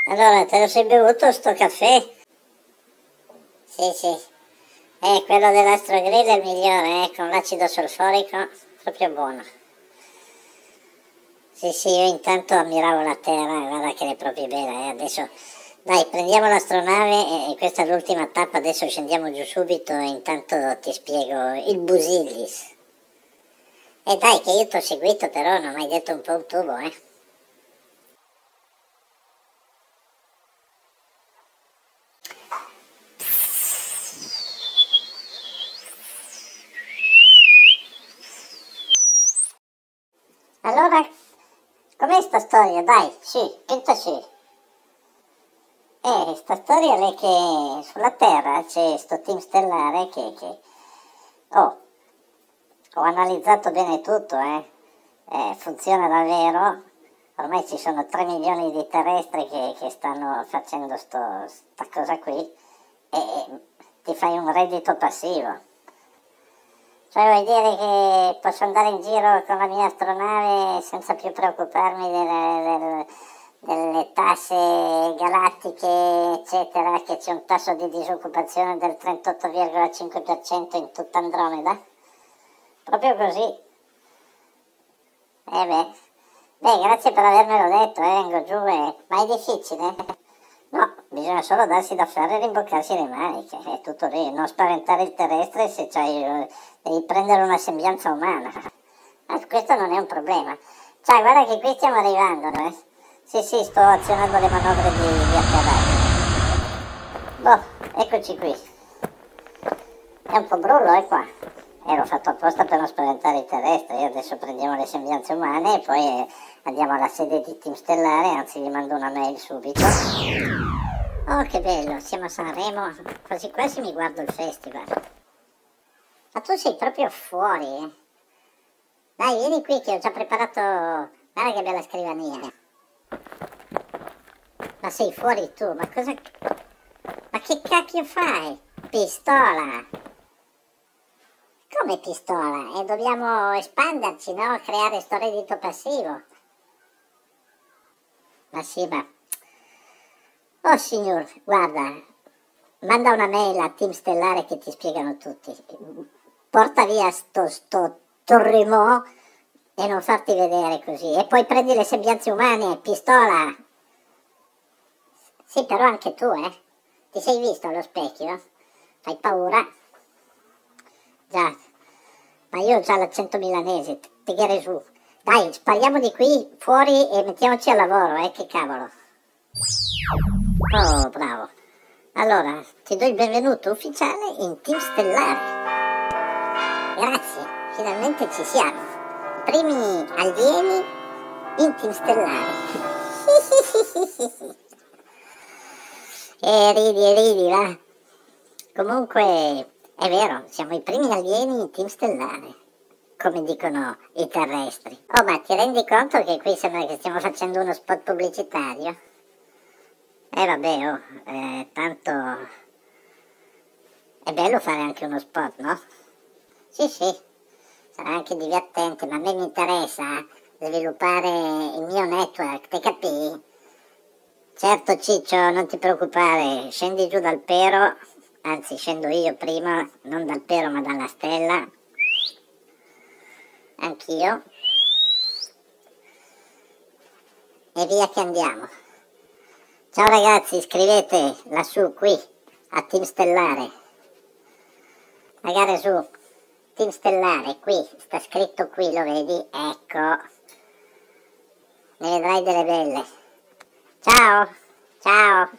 Allora, te lo sei bevuto sto caffè? Sì, sì. Quello dell'Astrogrill è il migliore, con l'acido solforico, proprio buono. Sì, sì, io intanto ammiravo la Terra, guarda che è proprio bella, Adesso, dai, prendiamo l'astronave e questa è l'ultima tappa, adesso scendiamo giù subito e intanto ti spiego il Busillis. Dai, che io t'ho seguito però, non mi hai detto un po' un tubo, Allora, com'è sta storia? Dai, sì, pensa sì. Sta storia è che sulla Terra c'è sto team stellare che oh, ho analizzato bene tutto, funziona davvero. Ormai ci sono 3 milioni di terrestri che stanno facendo sta cosa qui e ti fai un reddito passivo. Cioè vuol dire che posso andare in giro con la mia astronave senza più preoccuparmi delle tasse galattiche, eccetera, che c'è un tasso di disoccupazione del 38,5% in tutta Andromeda? Proprio così. Beh, grazie per avermelo detto, vengo giù ma è difficile? No, bisogna solo darsi da fare e rimboccarsi le maniche, è tutto lì, non spaventare il terrestre se devi prendere una sembianza umana. Questo non è un problema. Cioè, guarda che qui stiamo arrivando, Sì, sì, sto azionando le manovre di atterraggio. Boh, eccoci qui. È un po' brullo, qua. L'ho fatto apposta per non spaventare i terrestri. Adesso prendiamo le sembianze umane e poi andiamo alla sede di Team Stellare, anzi gli mando una mail subito. Oh, che bello, siamo a Sanremo, quasi quasi mi guardo il festival. Ma tu sei proprio fuori, Dai, vieni qui che ho già preparato. Guarda che bella scrivania. Ma sei fuori tu, ma cosa. Ma che cacchio fai? Pistola! Come pistola? Dobbiamo espanderci, no? Creare sto reddito passivo. Ma sì, ma. Oh signor, guarda, manda una mail a Team Stellare che ti spiegano tutti. Porta via sto torrimò e non farti vedere così. E poi prendi le sembianze umane, pistola. Sì, però anche tu, Ti sei visto allo specchio? Fai paura? Già, ma io ho già l'accento milanese, tighere su. Dai, spariamo di qui fuori e mettiamoci al lavoro, che cavolo. Oh, bravo. Allora, ti do il benvenuto ufficiale in Team Stellare. Grazie, finalmente ci siamo. I primi alieni in Team Stellare. Ridi, va. Comunque, è vero, siamo i primi alieni in Team Stellare, come dicono i terrestri. Oh, ma ti rendi conto che qui sembra che stiamo facendo uno spot pubblicitario? Vabbè, tanto è bello fare anche uno spot, no? Sì, sì, sarà anche divertente, ma a me mi interessa sviluppare il mio network, te capì? Certo Ciccio, non ti preoccupare, scendi giù dal pero, anzi scendo io prima, non dal pero ma dalla stella, anch'io, e via che andiamo. Ciao ragazzi, scrivete lassù, qui, a Team Stellare. Magari su, Team Stellare, qui, sta scritto qui, lo vedi? Ecco. Ne vedrai delle belle. Ciao, ciao.